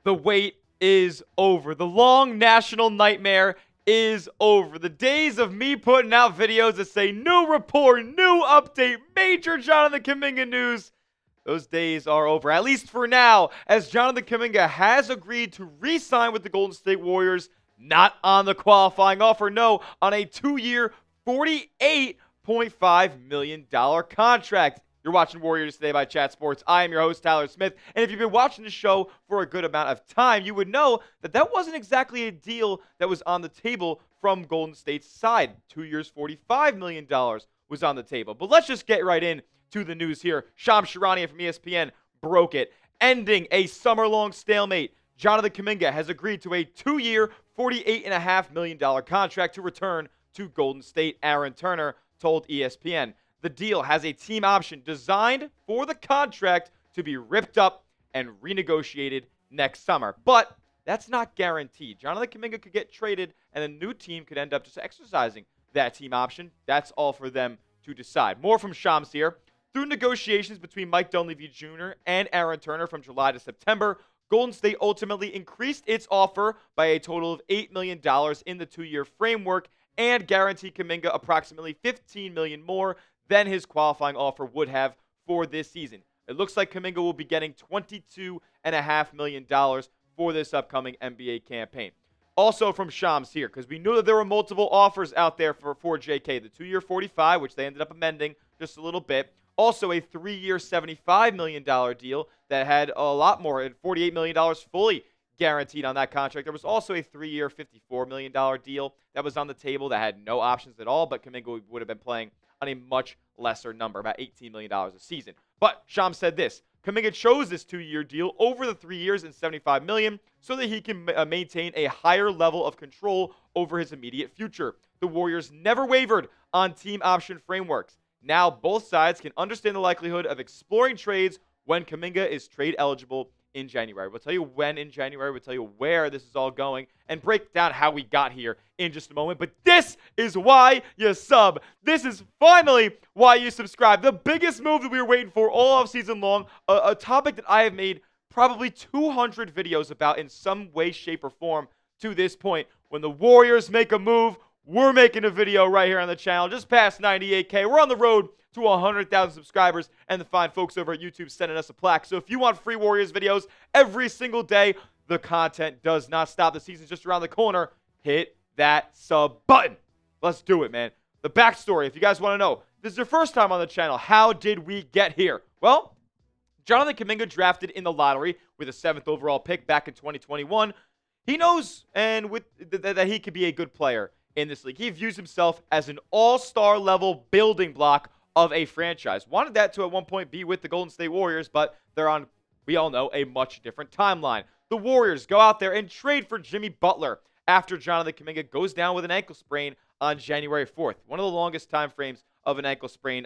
The wait is over. The long national nightmare is over. The days of me putting out videos that say new report, new update, major Jonathan Kuminga news, those days are over, at least for now, as Jonathan Kuminga has agreed to re-sign with the Golden State Warriors, not on the qualifying offer, no, on a 2-year, $48.5 million contract. You're watching Warriors Today by Chat Sports. I am your host, Tyler Smith. And if you've been watching the show for a good amount of time, you would know that that wasn't exactly a deal that was on the table from Golden State's side. 2 years, $45 million was on the table. But let's just get right in to the news here. Shams Charania from ESPN broke it, ending a summer-long stalemate. Jonathan Kuminga has agreed to a 2-year, $48.5 million contract to return to Golden State. Aaron Turner told ESPN. The deal has a team option designed for the contract to be ripped up and renegotiated next summer. But that's not guaranteed. Jonathan Kuminga could get traded, and a new team could end up just exercising that team option. That's all for them to decide. More from Shams here. Through negotiations between Mike Dunleavy Jr. and Aaron Turner from July to September, Golden State ultimately increased its offer by a total of $8 million in the 2-year framework and guaranteed Kuminga approximately $15 million more than his qualifying offer would have for this season. It looks like Kuminga will be getting $22.5 million for this upcoming NBA campaign. Also from Shams here, because we knew that there were multiple offers out there for JK. The 2-year $45, which they ended up amending just a little bit. Also a 3-year $75 million deal that had a lot more, $48 million fully guaranteed on that contract. There was also a 3-year $54 million deal that was on the table that had no options at all, but Kuminga would have been playing on a much lesser number, about $18 million a season. But Shams said this: Kuminga chose this 2-year deal over the 3 years and $75 million so that he can maintain a higher level of control over his immediate future. The Warriors never wavered on team option frameworks. Now both sides can understand the likelihood of exploring trades when Kuminga is trade eligible in January. We'll tell you when in January. We'll tell you where this is all going and break down how we got here in just a moment. But this is why you sub. This is finally why you subscribe. The biggest move that we were waiting for all offseason long, a topic that I have made probably 200 videos about in some way, shape, or form to this point. When the Warriors make a move, we're making a video right here on the channel. Just past 98K. We're on the road to 100,000 subscribers, and the fine folks over at YouTube sending us a plaque. So if you want free Warriors videos every single day, the content does not stop. The season's just around the corner. Hit that sub button. Let's do it, man. The backstory, if you guys want to know, this is your first time on the channel. How did we get here? Well, Jonathan Kuminga drafted in the lottery with a 7th overall pick back in 2021. He knows that he could be a good player in this league. He views himself as an all-star level building block of a franchise. Wanted that to at one point be with the Golden State Warriors, but they're on, we all know, a much different timeline. The Warriors go out there and trade for Jimmy Butler after Jonathan Kuminga goes down with an ankle sprain on January 4th. One of the longest time frames of an ankle sprain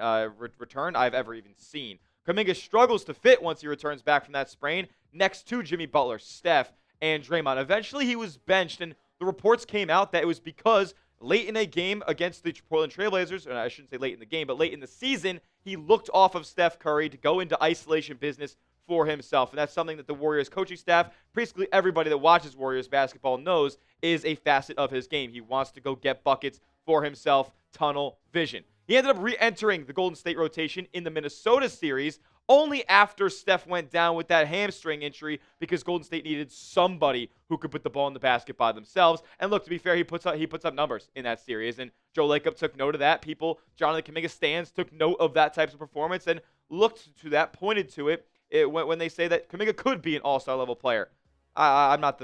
return I've ever even seen. Kuminga struggles to fit once he returns back from that sprain next to Jimmy Butler, Steph, and Draymond. Eventually he was benched, and the reports came out that it was because late in a game against the Portland Trailblazers, and I shouldn't say late in the game, but late in the season, he looked off of Steph Curry to go into isolation business for himself. And that's something that the Warriors coaching staff, basically everybody that watches Warriors basketball knows is a facet of his game. He wants to go get buckets for himself, tunnel vision. He ended up re-entering the Golden State rotation in the Minnesota series only after Steph went down with that hamstring injury because Golden State needed somebody who could put the ball in the basket by themselves. And look, to be fair, he puts up numbers in that series, and Joe Lacob took note of that. People, Jonathan Kuminga stands, took note of that type of performance and looked to that, pointed to it, when they say that Kuminga could be an all-star level player. I'm not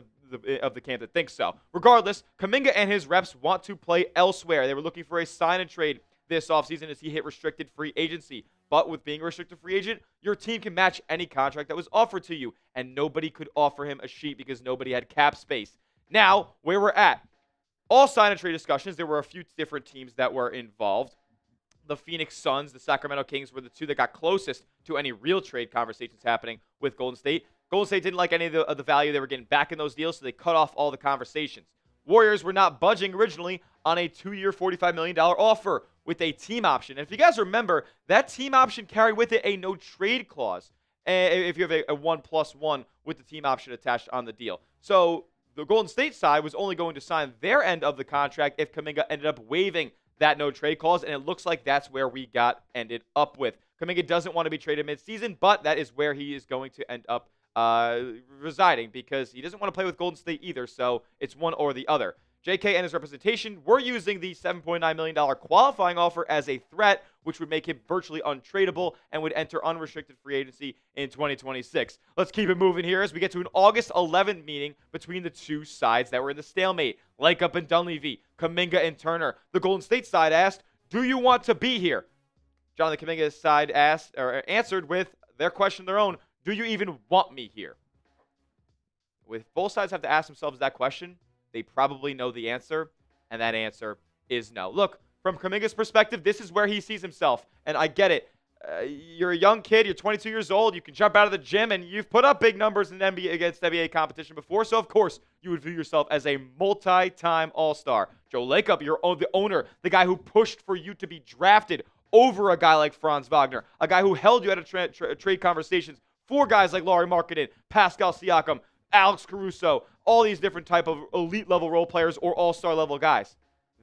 of the camp that thinks so. Regardless, Kuminga and his reps want to play elsewhere. They were looking for a sign and trade this offseason as he hit restricted free agency. But with being a restricted free agent, your team can match any contract that was offered to you, and nobody could offer him a sheet because nobody had cap space. Now, where we're at, all sign and trade discussions, there were a few different teams that were involved. The Phoenix Suns, the Sacramento Kings were the two that got closest to any real trade conversations happening with Golden State. Golden State didn't like any of the value they were getting back in those deals, so they cut off all the conversations. Warriors were not budging originally on a 2-year, $45 million offer with a team option. And if you guys remember, that team option carried with it a no-trade clause if you have a 1+1 with the team option attached on the deal. So the Golden State side was only going to sign their end of the contract if Kuminga ended up waiving that no trade clause, and it looks like that's where we got ended up with. Kuminga doesn't want to be traded midseason, but that is where he is going to end up residing because he doesn't want to play with Golden State either, so it's one or the other. JK and his representation were using the $7.9 million qualifying offer as a threat, which would make him virtually untradeable and would enter unrestricted free agency in 2026. Let's keep it moving here as we get to an August 11th meeting between the two sides that were in the stalemate. Lakeup and Dunleavy, Kuminga and Turner. The Golden State side asked, "Do you want to be here?" Jonathan Kuminga's side answered with their question, their own, "Do you even want me here?" With both sides have to ask themselves that question, they probably know the answer, and that answer is no. Look, from Kuminga's perspective, this is where he sees himself, and I get it. You're a young kid, you're 22 years old, you can jump out of the gym, and you've put up big numbers in NBA against NBA competition before, so of course you would view yourself as a multi-time All-Star. Joe Lakeup, the owner, the guy who pushed for you to be drafted over a guy like Franz Wagner, a guy who held you out of trade conversations for guys like Lauri Markkanen, Pascal Siakam, Alex Caruso, all these different type of elite level role players or all-star level guys.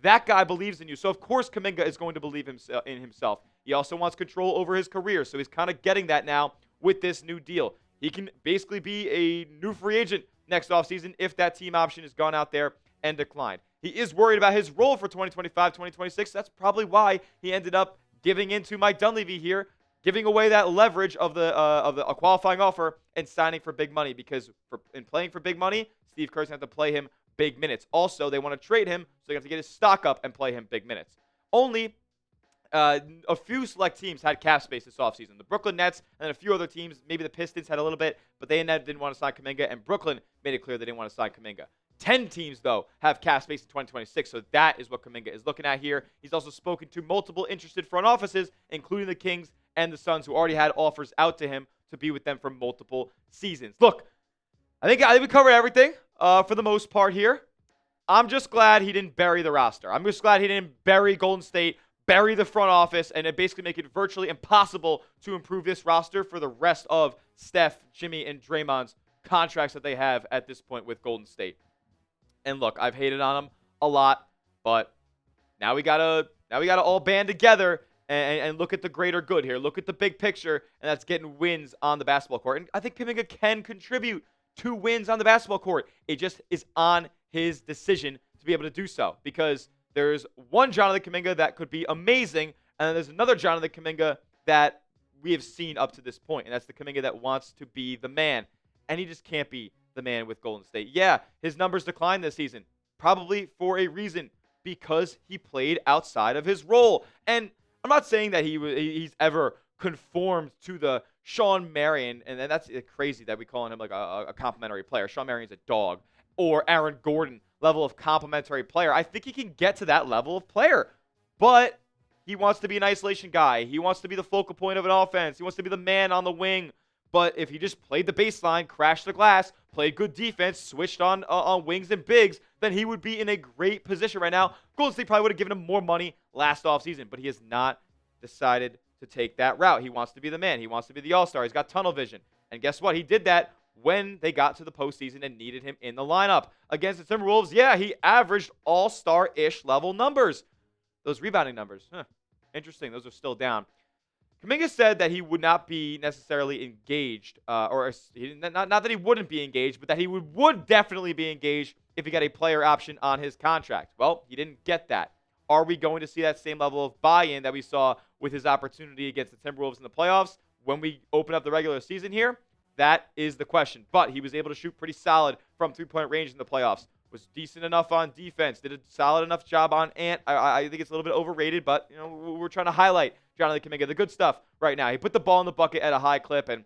That guy believes in you. So, of course, Kuminga is going to believe in himself. He also wants control over his career. So he's kind of getting that now with this new deal. He can basically be a new free agent next offseason if that team option has gone out there and declined. He is worried about his role for 2025, 2026. That's probably why he ended up giving into Mike Dunleavy here, giving away that leverage of a qualifying offer and signing for big money because in playing for big money, Steve Kerr's going to have to play him big minutes. Also, they want to trade him, so they have to get his stock up and play him big minutes. Only a few select teams had cap space this offseason. The Brooklyn Nets and a few other teams, maybe the Pistons had a little bit, but they didn't want to sign Kuminga, and Brooklyn made it clear they didn't want to sign Kuminga. 10 teams, though, have cap space in 2026, so that is what Kuminga is looking at here. He's also spoken to multiple interested front offices, including the Kings and the Suns, who already had offers out to him to be with them for multiple seasons. Look, I think we covered everything for the most part here. I'm just glad he didn't bury the roster. I'm just glad he didn't bury Golden State, bury the front office, and basically make it virtually impossible to improve this roster for the rest of Steph, Jimmy, and Draymond's contracts that they have at this point with Golden State. And look, I've hated on them a lot, but now we gotta all band together and look at the greater good here. Look at the big picture, and that's getting wins on the basketball court. And I think Kuminga can contribute to wins on the basketball court. It just is on his decision to be able to do so, because there's one Jonathan Kuminga that could be amazing, and then there's another Jonathan Kuminga that we have seen up to this point, and that's the Kuminga that wants to be the man, and he just can't be the man with Golden State. Yeah, his numbers declined this season, probably for a reason, because he played outside of his role. And I'm not saying that he's ever conformed to the Shawn Marion, and that's crazy that we call him like a complimentary player. Shawn Marion's a dog. Or Aaron Gordon level of complimentary player. I think he can get to that level of player, but he wants to be an isolation guy. He wants to be the focal point of an offense. He wants to be the man on the wing. But if he just played the baseline, crashed the glass, played good defense, switched on wings and bigs, then he would be in a great position right now. Golden State probably would have given him more money last offseason, but he has not decided to take that route. He wants to be the man. He wants to be the all-star. He's got tunnel vision. And guess what? He did that when they got to the postseason and needed him in the lineup. Against the Timberwolves, yeah, he averaged all-star-ish level numbers. Those rebounding numbers, interesting. Those are still down. Kuminga said that he would not be necessarily engaged, not that he wouldn't be engaged, but that he would definitely be engaged if he got a player option on his contract. Well, he didn't get that. Are we going to see that same level of buy-in that we saw with his opportunity against the Timberwolves in the playoffs when we open up the regular season here? That is the question. But he was able to shoot pretty solid from three-point range in the playoffs. Was decent enough on defense. Did a solid enough job on Ant. I think it's a little bit overrated, but we're trying to highlight Jonathan Kuminga, the good stuff right now. He put the ball in the bucket at a high clip, and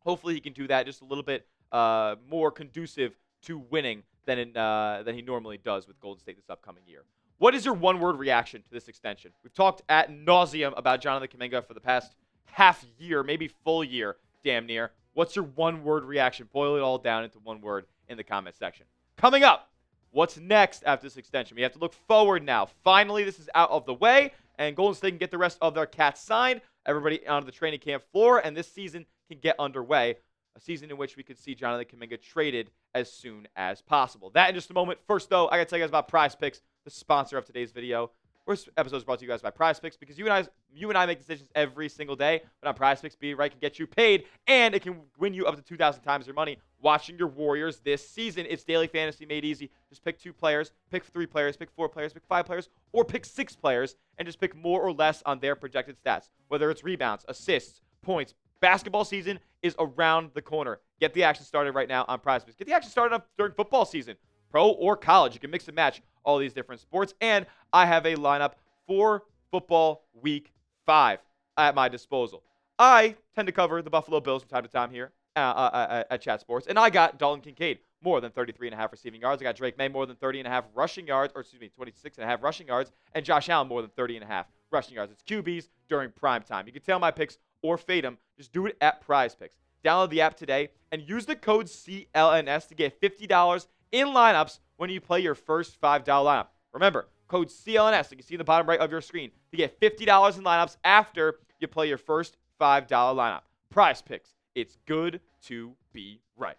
hopefully he can do that just a little bit more conducive to winning than he normally does with Golden State this upcoming year. What is your one-word reaction to this extension? We've talked ad nauseum about Jonathan Kuminga for the past half year, maybe full year, damn near. What's your one-word reaction? Boil it all down into one word in the comment section. Coming up, what's next after this extension? We have to look forward now. Finally, this is out of the way, and Golden State can get the rest of their cats signed. Everybody onto the training camp floor, and this season can get underway. a season in which we could see Jonathan Kuminga traded as soon as possible. That in just a moment. First, though, I got to tell you guys about Prize Picks, the sponsor of today's video. This episode is brought to you guys by Prize Picks because you and I make decisions every single day. But on Prize Picks, being right can get you paid, and it can win you up to 2,000 times your money watching your Warriors this season. It's daily fantasy made easy. Just pick 2 players, pick 3 players, pick 4 players, pick 5 players, or pick 6 players, and just pick more or less on their projected stats, whether it's rebounds, assists, points. Basketball season is around the corner. Get the action started right now on Prize Picks. Get the action started up during football season, pro or college. You can mix and match all these different sports. And I have a lineup for football week 5 at my disposal. I tend to cover the Buffalo Bills from time to time here at Chat Sports. And I got Dalton Kincaid, more than 33.5 receiving yards. I got Drake May, more than 30.5 rushing yards, 26.5 rushing yards. And Josh Allen, more than 30.5 rushing yards. It's QBs during prime time. You can tail my picks or fade them. Just do it at Prize Picks. Download the app today and use the code CLNS to get $50 in lineups when you play your first $5 lineup. Remember, code CLNS, you can see the bottom right of your screen, to get $50 in lineups after you play your first $5 lineup. Prize Picks. It's good to be right.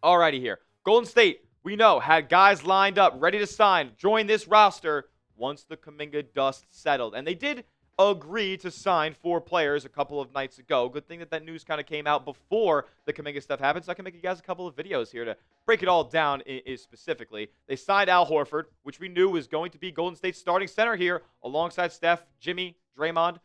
Alrighty here. Golden State, we know, had guys lined up, ready to sign, join this roster once the Kuminga dust settled. And they did agree to sign 4 players a couple of nights ago. Good thing that news kind of came out before the Kuminga stuff happened, so I can make you guys a couple of videos here to break it all down specifically. They signed Al Horford, which we knew was going to be Golden State's starting center here, alongside Steph, Jimmy, Draymond.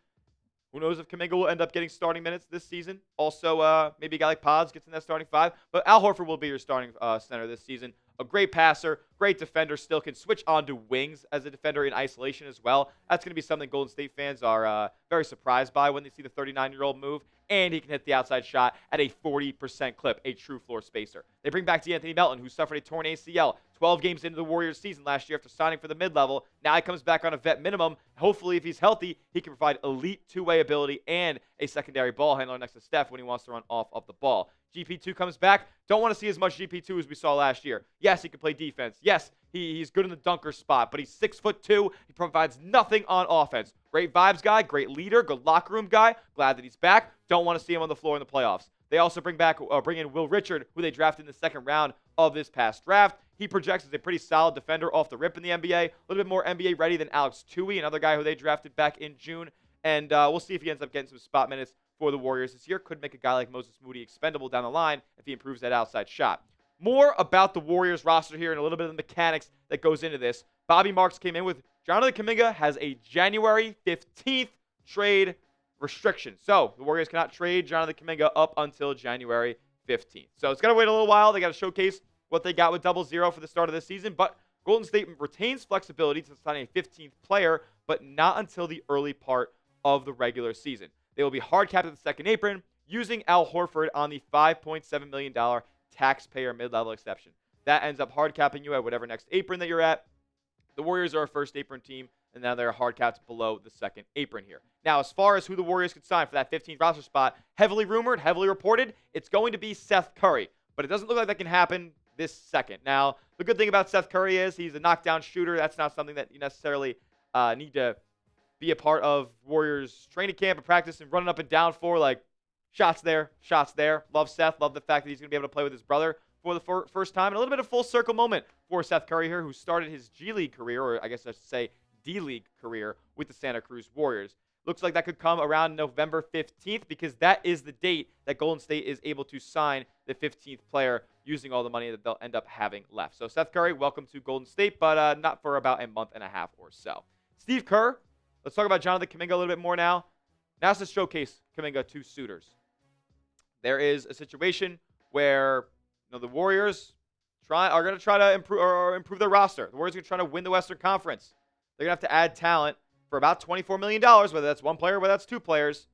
Who knows if Kuminga will end up getting starting minutes this season. Also, maybe a guy like Pods gets in that starting 5. But Al Horford will be your starting center this season. A great passer, great defender, still can switch onto wings as a defender in isolation as well. That's going to be something Golden State fans are very surprised by when they see the 39-year-old move. And he can hit the outside shot at a 40% clip, a true floor spacer. They bring back DeAnthony Melton, who suffered a torn ACL 12 games into the Warriors season last year after signing for the mid-level. Now he comes back on a vet minimum. Hopefully, if he's healthy, he can provide elite two-way ability and a secondary ball handler next to Steph when he wants to run off of the ball. GP2 comes back. Don't want to see as much GP2 as we saw last year. Yes, he can play defense. Yes, he's good in the dunker spot, but he's 6'2". He provides nothing on offense. Great vibes guy, great leader, good locker room guy. Glad that he's back. Don't want to see him on the floor in the playoffs. They also bring in Will Richard, who they drafted in the second round of this past draft. He projects as a pretty solid defender off the rip in the NBA. A little bit more NBA ready than Alex Tui, another guy who they drafted back in June. And we'll see if he ends up getting some spot minutes for the Warriors this year. Could make a guy like Moses Moody expendable down the line if he improves that outside shot. More about the Warriors roster here and a little bit of the mechanics that goes into this. Bobby Marks came in with Jonathan Kuminga has a January 15th trade restriction. So the Warriors cannot trade Jonathan Kuminga up until January 15th. So it's got to wait a little while. They got to showcase what they got with 0-0 for the start of this season. But Golden State retains flexibility to sign a 15th player, but not until the early part of the regular season. They will be hard capped at the second apron using Al Horford on the $5.7 million taxpayer mid-level exception. That ends up hard capping you at whatever next apron that you're at. The Warriors are a first apron team, and now they're hard capped below the second apron here. Now, as far as who the Warriors could sign for that 15th roster spot, heavily rumored, heavily reported, it's going to be Seth Curry. But it doesn't look like that can happen this second. Now, the good thing about Seth Curry is he's a knockdown shooter. That's not something that you necessarily need to be a part of Warriors training camp and practice and running up and down for, like, shots there, shots there. Love Seth. Love the fact that he's going to be able to play with his brother for the first time. And a little bit of full circle moment for Seth Curry here, who started his G League career, or I guess I should say D-League career, with the Santa Cruz Warriors. Looks like that could come around November 15th because that is the date that Golden State is able to sign the 15th player using all the money that they'll end up having left. So Seth Curry, welcome to Golden State, but not for about a month and a half or so. Steve Kerr, let's talk about Jonathan Kuminga a little bit more now. Now let's just showcase Kuminga to suitors. There is a situation where the Warriors are going to try to improve their roster. The Warriors are going to try to win the Western Conference. They're going to have to add talent for about $24 million, whether that's one player, whether that's 2 players.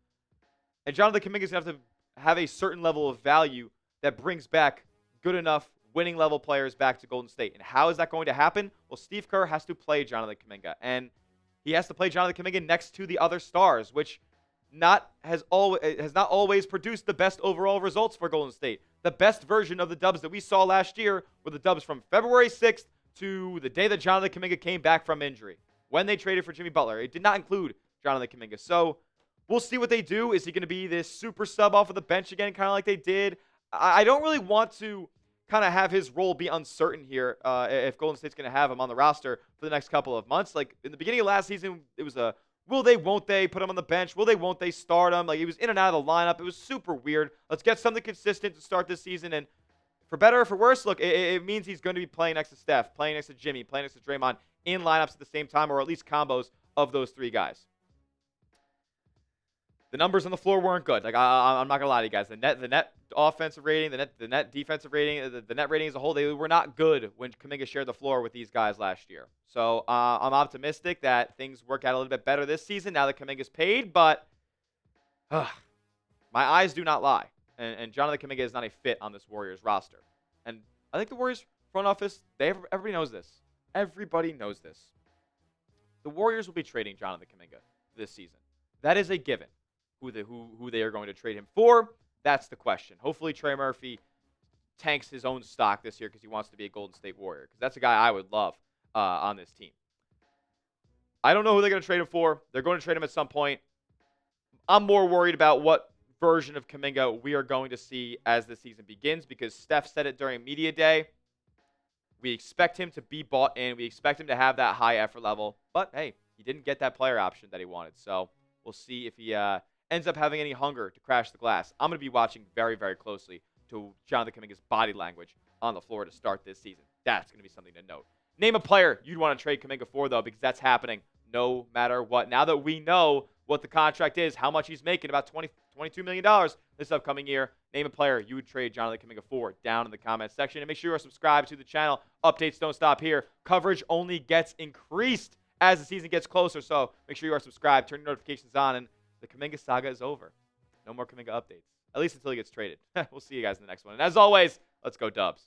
And Jonathan Kuminga is going to have a certain level of value that brings back good enough winning level players back to Golden State. And how is that going to happen? Well, Steve Kerr has to play Jonathan Kuminga. And he has to play Jonathan Kuminga next to the other stars, which has not always produced the best overall results for Golden State. The best version of the Dubs that we saw last year were the Dubs from February 6th to the day that Jonathan Kuminga came back from injury, when they traded for Jimmy Butler. It did not include Jonathan Kuminga. So we'll see what they do. Is he going to be this super sub off of the bench again, kind of like they did I don't really want to kind of have his role be uncertain here if Golden State's going to have him on the roster for the next couple of months. Like in the beginning of last season, it was a will they, won't they put him on the bench? Will they, won't they start him? Like he was in and out of the lineup. It was super weird. Let's get something consistent to start this season. And for better or for worse, look, it means he's going to be playing next to Steph, playing next to Jimmy, playing next to Draymond in lineups at the same time, or at least combos of those three guys. The numbers on the floor weren't good. Like I'm not gonna lie to you guys. The net offensive rating, the net defensive rating, the net rating as a whole, they were not good when Kuminga shared the floor with these guys last year. So I'm optimistic that things work out a little bit better this season now that Kuminga's paid. But my eyes do not lie, and Jonathan Kuminga is not a fit on this Warriors roster. And I think the Warriors front office, everybody knows this. Everybody knows this. The Warriors will be trading Jonathan Kuminga this season. That is a given. Who they are going to trade him for, that's the question. Hopefully Trey Murphy tanks his own stock this year because he wants to be a Golden State Warrior, because that's a guy I would love on this team. I don't know who they're going to trade him for. They're going to trade him at some point. I'm more worried about what version of Kuminga we are going to see as the season begins, because Steph said it during media day. We expect him to be bought in. We expect him to have that high effort level. But, hey, he didn't get that player option that he wanted. So we'll see if he ends up having any hunger to crash the glass. I'm going to be watching very, very closely to Jonathan Kuminga's body language on the floor to start this season. That's going to be something to note. Name a player you'd want to trade Kuminga for, though, because that's happening no matter what. Now that we know what the contract is, how much he's making, about $22 million this upcoming year, name a player you would trade Jonathan Kuminga for down in the comments section. And make sure you are subscribed to the channel. Updates don't stop here. Coverage only gets increased as the season gets closer. So make sure you are subscribed, turn your notifications on, and the Kuminga saga is over. No more Kuminga updates, at least until he gets traded. We'll see you guys in the next one. And as always, let's go Dubs.